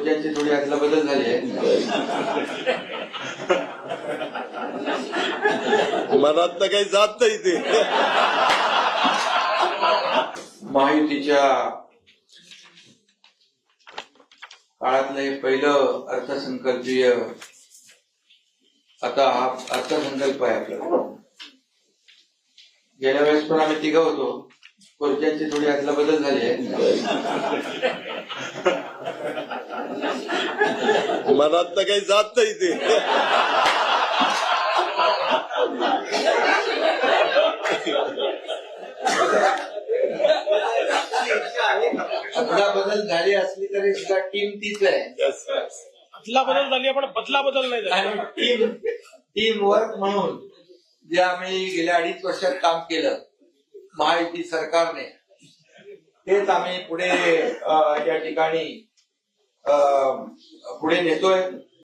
खुर्च्यांची थोडी अदला बदल झाली आहे. मनात तर काही जात नाही ते. महायुतीच्या काळातलं हे पहिलं अर्थसंकल्पीय आता हा अर्थसंकल्प आहे आपला. गेल्या वेळेस पण आम्ही तिघं होतो. खुर्च्यांची थोडी अदला बदल झाली आहे. मनात तर काही जात नाही ते. अदला बदल झाली असली तरी सुद्धा टीम तीच आहे. अदला बदल झाली पण बदला बदल नाही झाला. टीम वर्क म्हणून जे आम्ही गेल्या 2.5 वर्षात काम केलं महायुती सरकारने, तेच आम्ही पुढे या ठिकाणी पुढे नेतोय.